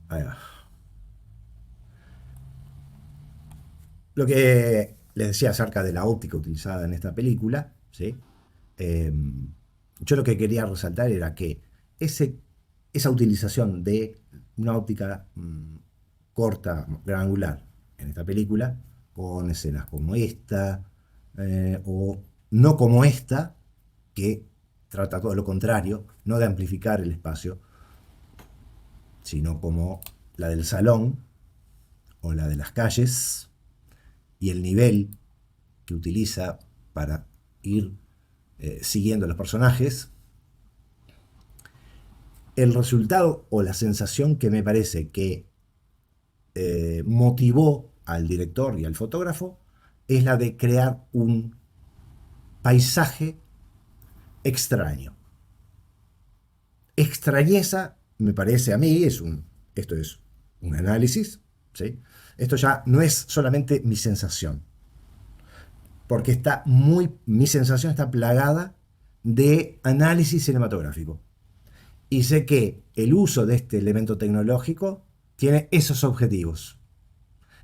Ahí va. Lo que les decía acerca de la óptica utilizada en esta película, ¿sí? Eh, yo lo que quería resaltar era que ese, esa utilización de una óptica corta, granular, en esta película, con escenas como esta, o no como esta, que trata todo lo contrario, no de amplificar el espacio, sino como la del salón o la de las calles, y el nivel que utiliza para ir siguiendo a los personajes, el resultado o la sensación que me parece que motivó al director y al fotógrafo es la de crear un paisaje extraño. Extrañeza, me parece a mí, esto es un análisis, ¿sí? Esto ya no es solamente mi sensación, porque mi sensación está plagada de análisis cinematográfico. Y sé que el uso de este elemento tecnológico tiene esos objetivos.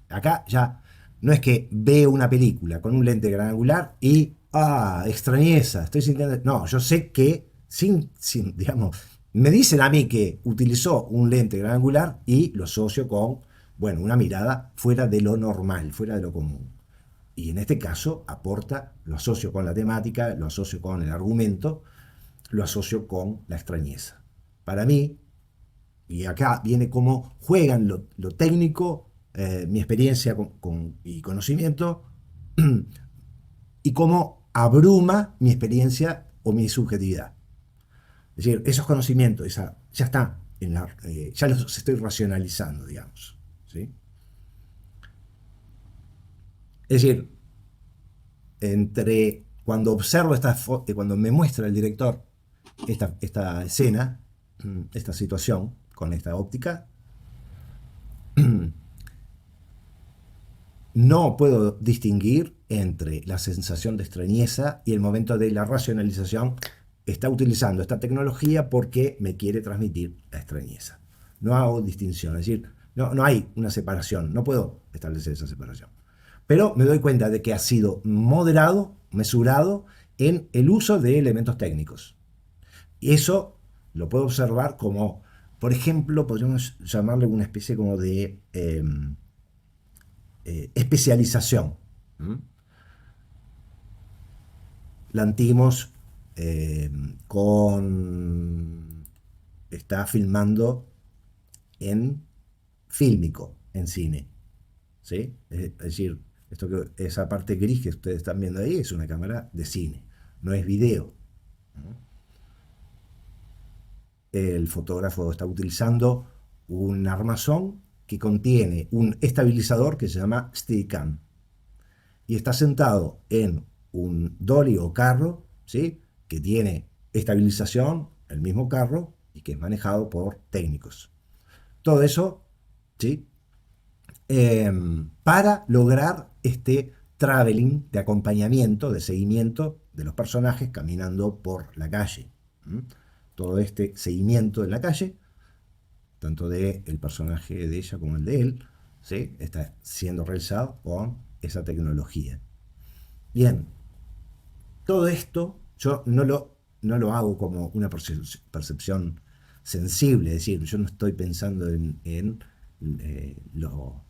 Acá ya no es que veo una película con un lente granular y, extrañeza, estoy sintiendo. No, yo sé que, digamos, me dicen a mí que utilizó un lente granular y lo asocio con, bueno, una mirada fuera de lo normal, fuera de lo común. Y en este caso aporta, lo asocio con la temática, lo asocio con el argumento, lo asocio con la extrañeza. Para mí, y acá viene cómo juegan lo técnico, mi experiencia y conocimiento, y cómo abruma mi experiencia o mi subjetividad. Es decir, esos conocimientos, ya están, ya los estoy racionalizando, digamos. ¿Sí? Es decir, entre cuando observo cuando me muestra el director esta escena, esta situación con esta óptica, no puedo distinguir entre la sensación de extrañeza y el momento de la racionalización. Está utilizando esta tecnología porque me quiere transmitir la extrañeza. No hago distinción, es decir, no hay una separación, no puedo establecer esa separación. Pero me doy cuenta de que ha sido moderado, mesurado en el uso de elementos técnicos. Y eso lo puedo observar como, por ejemplo, podríamos llamarle una especie como de especialización. ¿Mm? Lantimos con... está filmando en fílmico, en cine. ¿Sí? Es decir, esa parte gris que ustedes están viendo ahí es una cámara de cine, no es video. El fotógrafo está utilizando un armazón que contiene un estabilizador que se llama Steadicam y está sentado en un dolly o carro, ¿sí? Que tiene estabilización, el mismo carro, y que es manejado por técnicos. Todo eso, ¿sí? Eh, para lograr este traveling de acompañamiento, de seguimiento de los personajes caminando por la calle. ¿Mm? Todo este seguimiento en la calle, tanto del personaje de ella como el de él, ¿sí? Está siendo realizado con esa tecnología. Bien, todo esto yo no lo hago como una percepción sensible, es decir, yo no estoy pensando en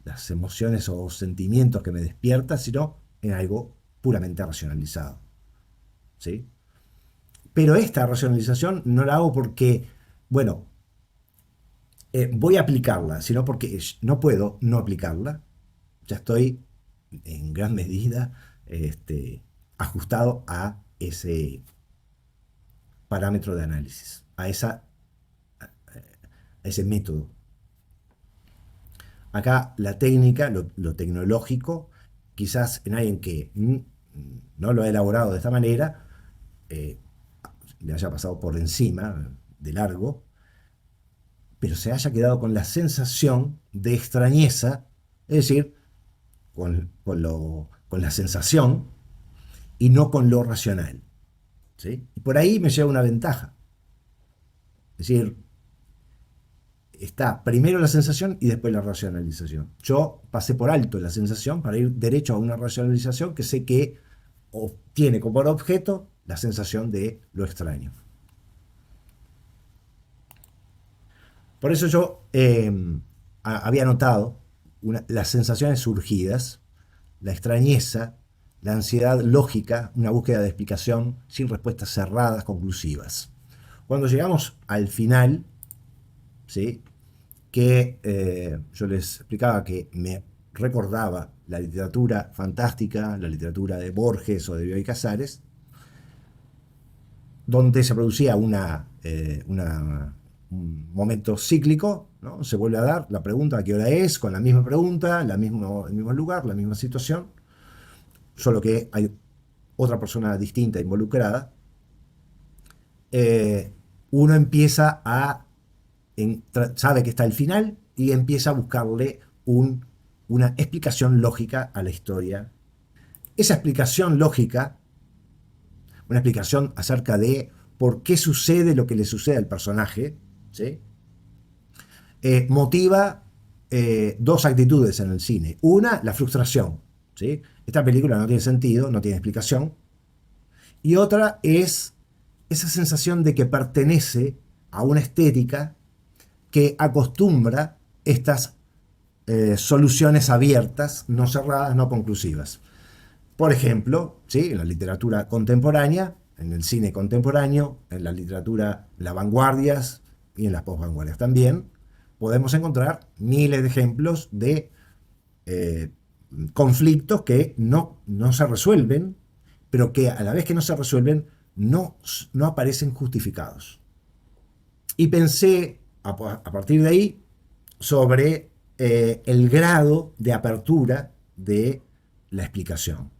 las emociones o sentimientos que me despierta, sino en algo puramente racionalizado. ¿Sí? Pero esta racionalización no la hago porque, bueno, voy a aplicarla, sino porque no puedo no aplicarla. Ya estoy en gran medida ajustado a ese parámetro de análisis, a ese método. Acá la técnica, lo tecnológico, quizás en alguien que no lo ha elaborado de esta manera, eh, le haya pasado por encima, de largo, pero se haya quedado con la sensación de extrañeza, es decir, con la sensación y no con lo racional. ¿Sí? Y por ahí me lleva una ventaja. Es decir, está primero la sensación y después la racionalización. Yo pasé por alto la sensación para ir derecho a una racionalización que sé que tiene como objeto la sensación de lo extraño. Por eso yo había notado las sensaciones surgidas, la extrañeza, la ansiedad lógica, una búsqueda de explicación sin respuestas cerradas, conclusivas. Cuando llegamos al final, ¿sí? Que yo les explicaba que me recordaba la literatura fantástica, la literatura de Borges o de Bioy Casares, donde se producía un momento cíclico, ¿no? Se vuelve a dar la pregunta a qué hora es, con la misma pregunta, el mismo lugar, la misma situación, solo que hay otra persona distinta involucrada. Uno empieza sabe que está el final y empieza a buscarle una explicación lógica a la historia. Esa explicación lógica, una explicación acerca de por qué sucede lo que le sucede al personaje, ¿sí? Motiva dos actitudes en el cine. Una, la frustración, ¿sí? Esta película no tiene sentido, no tiene explicación. Y otra es esa sensación de que pertenece a una estética que acostumbra estas soluciones abiertas, no cerradas, no conclusivas. Por ejemplo, ¿sí? En la literatura contemporánea, en el cine contemporáneo, en la literatura, las vanguardias y en las posvanguardias también, podemos encontrar miles de ejemplos de eh, conflictos que no se resuelven, pero que a la vez que no se resuelven, no aparecen justificados. Y pensé, a partir de ahí, sobre el grado de apertura de la explicación.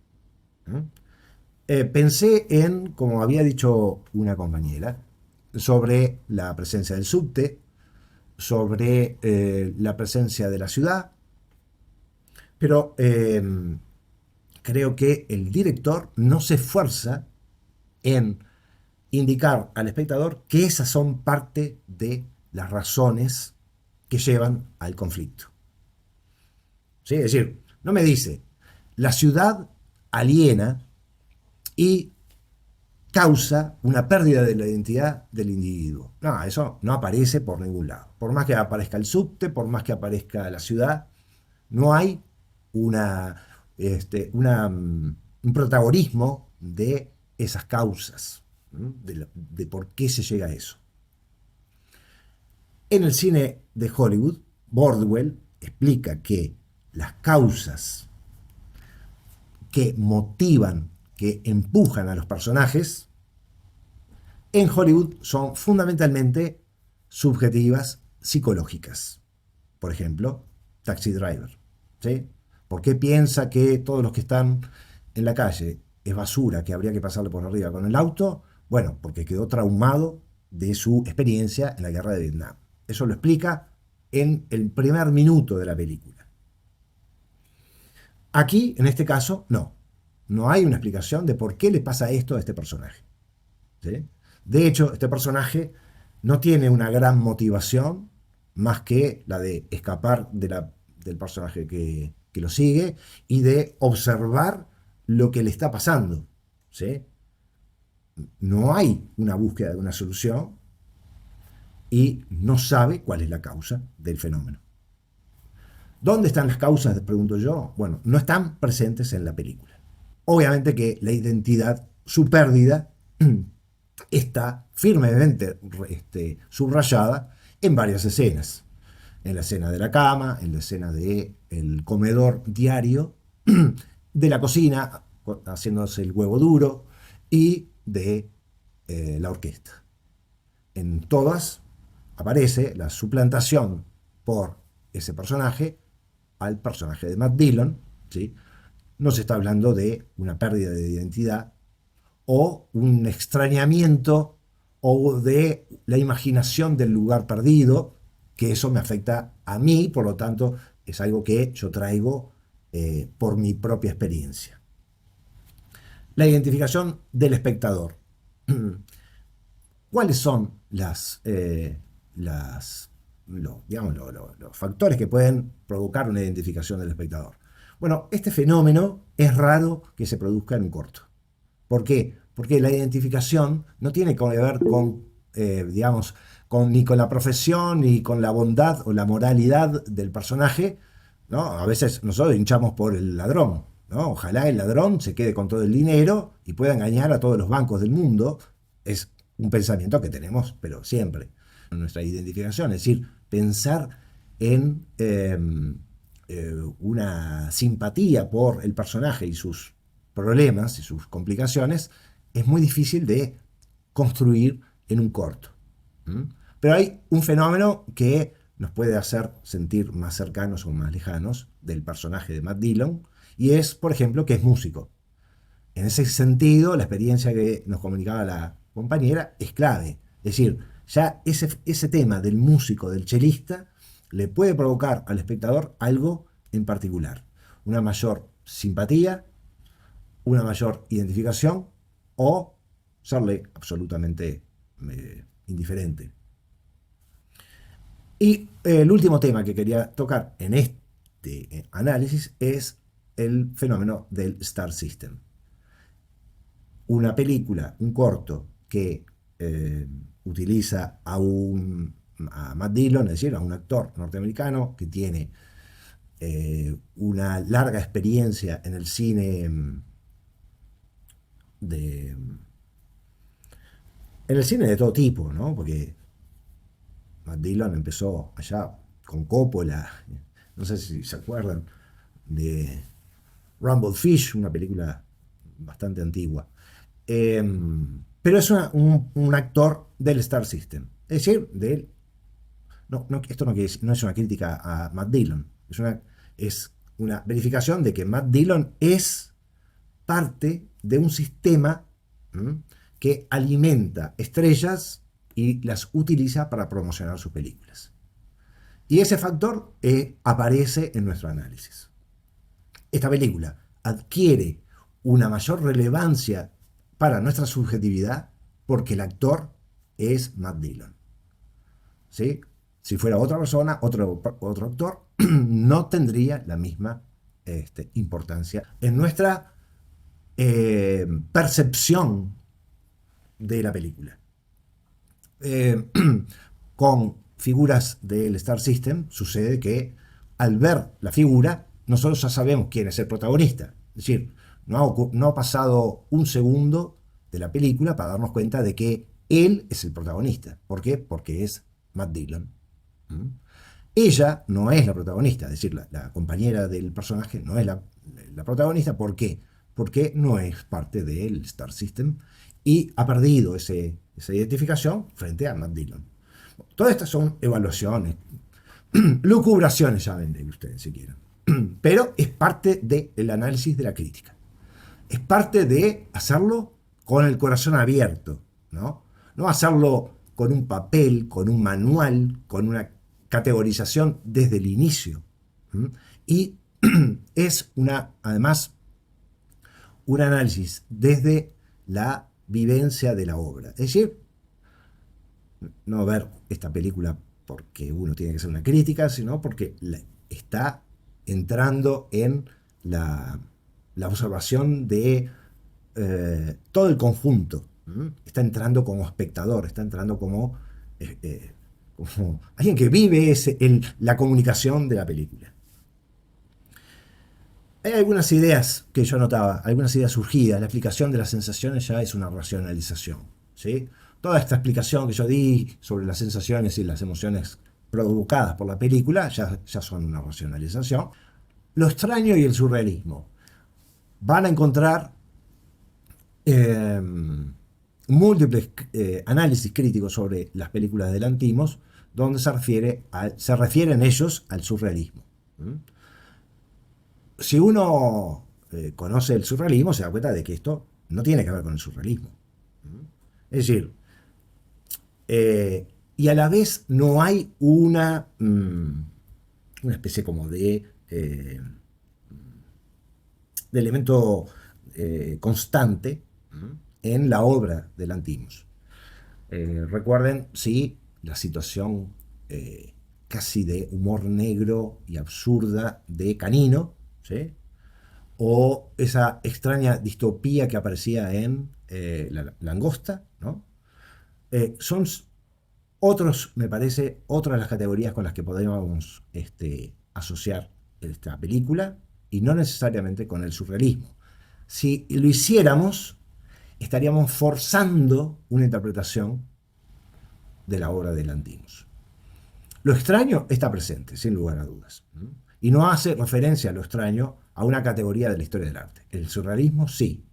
Pensé en, como había dicho una compañera, sobre la presencia del subte, sobre la presencia de la ciudad, pero creo que el director no se esfuerza en indicar al espectador que esas son parte de las razones que llevan al conflicto. ¿Sí? Es decir, no me dice, la ciudad aliena y causa una pérdida de la identidad del individuo. No, eso no aparece por ningún lado. Por más que aparezca el subte, por más que aparezca la ciudad, no hay una, un protagonismo de esas causas, de por qué se llega a eso. En el cine de Hollywood, Bordwell explica que las causas que motivan, que empujan a los personajes, en Hollywood son fundamentalmente subjetivas, psicológicas. Por ejemplo, Taxi Driver, ¿sí? ¿Por qué piensa que todos los que están en la calle es basura, que habría que pasarle por arriba con el auto? Bueno, porque quedó traumado de su experiencia en la guerra de Vietnam. Eso lo explica en el primer minuto de la película. Aquí, en este caso, no. No hay una explicación de por qué le pasa esto a este personaje, ¿sí? De hecho, este personaje no tiene una gran motivación más que la de escapar del personaje que lo sigue y de observar lo que le está pasando, ¿sí? No hay una búsqueda de una solución y no sabe cuál es la causa del fenómeno. ¿Dónde están las causas? Pregunto yo. Bueno, no están presentes en la película. Obviamente que la identidad, su pérdida, está firmemente subrayada en varias escenas. En la escena de la cama, en la escena del comedor diario, de la cocina, haciéndose el huevo duro, y de la orquesta. En todas aparece la suplantación por ese personaje al personaje de Matt Dillon, ¿sí? No se está hablando de una pérdida de identidad o un extrañamiento o de la imaginación del lugar perdido, que eso me afecta a mí, por lo tanto es algo que yo traigo por mi propia experiencia. La identificación del espectador. ¿Cuáles son las digamos, los factores que pueden provocar una identificación del espectador. Bueno, este fenómeno es raro que se produzca en un corto. ¿Por qué? Porque la identificación no tiene que ver con, digamos, ni con la profesión, ni con la bondad o la moralidad del personaje, ¿no? A veces nosotros hinchamos por el ladrón, ¿no? Ojalá el ladrón se quede con todo el dinero y pueda engañar a todos los bancos del mundo. Es un pensamiento que tenemos, pero siempre, en nuestra identificación. Es decir, pensar en una simpatía por el personaje y sus problemas y sus complicaciones es muy difícil de construir en un corto. ¿Mm? Pero hay un fenómeno que nos puede hacer sentir más cercanos o más lejanos del personaje de Matt Dillon, y es, por ejemplo, que es músico. En ese sentido, la experiencia que nos comunicaba la compañera es clave. Es decir, ya ese tema del músico, del chelista, le puede provocar al espectador algo en particular. Una mayor simpatía, una mayor identificación o serle absolutamente indiferente. Y el último tema que quería tocar en este análisis es el fenómeno del Star System. Una película, un corto que utiliza a Matt Dillon, es decir, a un actor norteamericano que tiene una larga experiencia en el cine de, todo tipo, ¿no? Porque Matt Dillon empezó allá con Coppola, no sé si se acuerdan, de Rumble Fish, una película bastante antigua. Eh, pero es un actor del Star System. Es decir, esto no es una crítica a Matt Dillon, es una verificación de que Matt Dillon es parte de un sistema que alimenta estrellas y las utiliza para promocionar sus películas. Y ese factor aparece en nuestro análisis. Esta película adquiere una mayor relevancia para nuestra subjetividad porque el actor es Matt Dillon. ¿Sí? Si fuera otra persona, otro actor, no tendría la misma importancia en nuestra percepción de la película. Con figuras del Star System sucede que al ver la figura nosotros ya sabemos quién es el protagonista. Es decir, no ha pasado un segundo de la película para darnos cuenta de que él es el protagonista. ¿Por qué? Porque es Matt Dillon. ¿Mm? Ella no es la protagonista, es decir, la compañera del personaje no es la protagonista. ¿Por qué? Porque no es parte del Star System y ha perdido esa identificación frente a Matt Dillon. Todas estas son evaluaciones, lucubraciones, llamen ustedes si quieren. Pero es parte del análisis de la crítica. Es parte de hacerlo con el corazón abierto, ¿no? No hacerlo con un papel, con un manual, con una categorización desde el inicio. ¿Mm? Y es además, un análisis desde la vivencia de la obra. Es decir, no ver esta película porque uno tiene que hacer una crítica, sino porque está entrando en la observación de todo el conjunto. ¿M? Está entrando como espectador, está entrando como alguien que vive la comunicación de la película. Hay algunas ideas que yo notaba, algunas ideas surgidas. La explicación de las sensaciones ya es una racionalización, ¿sí? Toda esta explicación que yo di sobre las sensaciones y las emociones provocadas por la película ya son una racionalización. Lo extraño y el surrealismo. Van a encontrar múltiples análisis críticos sobre las películas de Lanthimos donde se refieren ellos al surrealismo. ¿Mm? Si uno conoce el surrealismo, se da cuenta de que esto no tiene que ver con el surrealismo. Es decir, y a la vez no hay una especie como de elemento constante en la obra de Lanthimos. Recuerden, sí, la situación casi de humor negro y absurda de Canino, ¿sí? O esa extraña distopía que aparecía en La Langosta, ¿no? Son otros, me parece, otras de las categorías con las que podríamos asociar esta película, y no necesariamente con el surrealismo. Si lo hiciéramos, estaríamos forzando una interpretación de la obra de Lanthimos. Lo extraño está presente, sin lugar a dudas. Y no hace referencia a lo extraño a una categoría de la historia del arte. El surrealismo sí.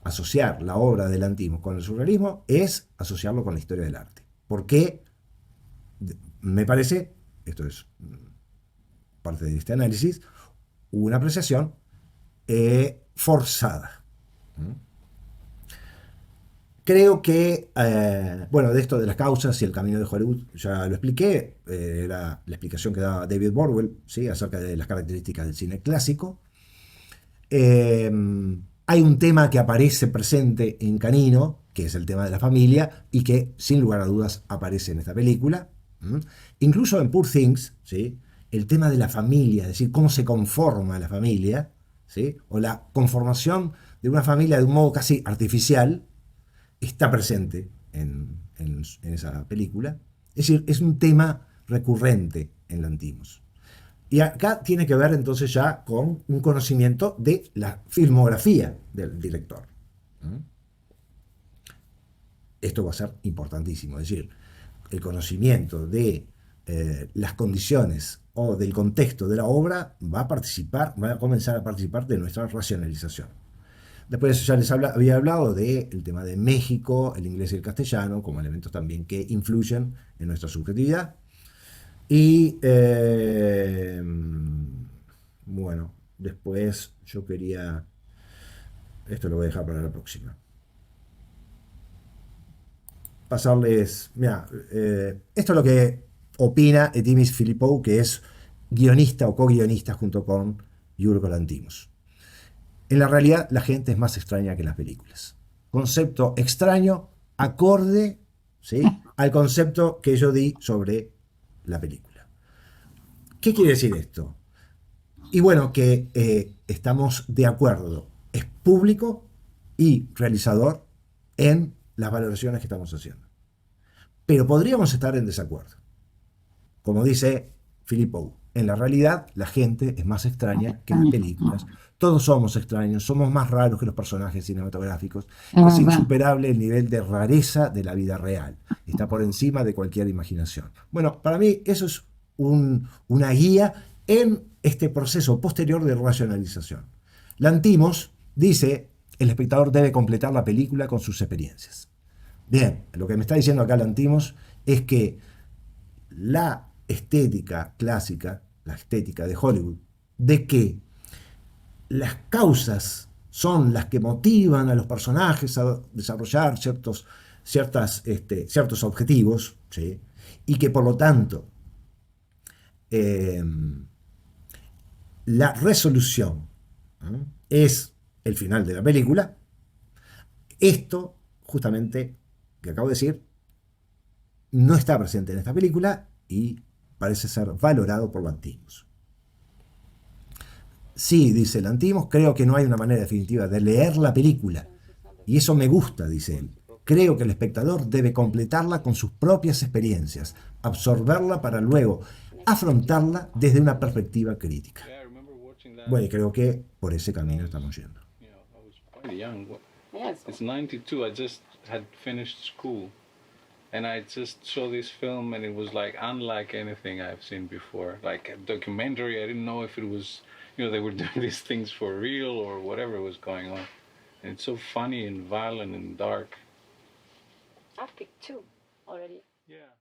Asociar la obra de Lanthimos con el surrealismo es asociarlo con la historia del arte. Porque me parece, esto es parte de este análisis, una apreciación forzada. Creo que, bueno, de esto de las causas y el camino de Hollywood ya lo expliqué, era la explicación que daba David Borwell, ¿sí? Acerca de las características del cine clásico. Eh, Hay un tema que aparece presente en Canino, que es el tema de la familia, y que sin lugar a dudas aparece en esta película. Incluso en Poor Things, ¿sí? El tema de la familia, es decir, cómo se conforma la familia, ¿sí? O la conformación de una familia de un modo casi artificial, está presente en esa película. Es decir, es un tema recurrente en Lanthimos. Y acá tiene que ver entonces ya con un conocimiento de la filmografía del director. Esto va a ser importantísimo, es decir, el conocimiento de las condiciones o del contexto de la obra va a comenzar a participar de nuestra racionalización. Después ya había hablado del tema de México, el inglés y el castellano, como elementos también que influyen en nuestra subjetividad. Y bueno, después yo quería, esto lo voy a dejar para la próxima, pasarles, mira, esto es lo que opina Etimis Filipou, que es guionista o co-guionista junto con Yorgos Lanthimos. En la realidad, la gente es más extraña que las películas. Concepto extraño, acorde, ¿sí?, al concepto que yo di sobre la película. ¿Qué quiere decir esto? Y bueno, que estamos de acuerdo, es público y realizador en las valoraciones que estamos haciendo. Pero podríamos estar en desacuerdo. Como dice Filippo, en la realidad la gente es más extraña que las películas. Todos somos extraños, somos más raros que los personajes cinematográficos. Es insuperable el nivel de rareza de la vida real. Está por encima de cualquier imaginación. Bueno, para mí eso es una guía en este proceso posterior de racionalización. Lanthimos dice, el espectador debe completar la película con sus experiencias. Bien, lo que me está diciendo acá Lanthimos es que la estética clásica, la estética de Hollywood, de que las causas son las que motivan a los personajes a desarrollar ciertos objetivos, ¿sí?, y que por lo tanto la resolución es el final de la película. Esto, justamente, que acabo de decir, no está presente en esta película y parece ser valorado por Lanthimos. Sí, dice Lanthimos, creo que no hay una manera definitiva de leer la película. Y eso me gusta, dice él. Creo que el espectador debe completarla con sus propias experiencias, absorberla para luego afrontarla desde una perspectiva crítica. Bueno, y creo que por ese camino estamos yendo. It's 92. I just had finished school. And I just saw this film, and it was like unlike anything I've seen before. Like a documentary, I didn't know if it was, they were doing these things for real or whatever was going on. And it's so funny and violent and dark. I've picked two already. Yeah.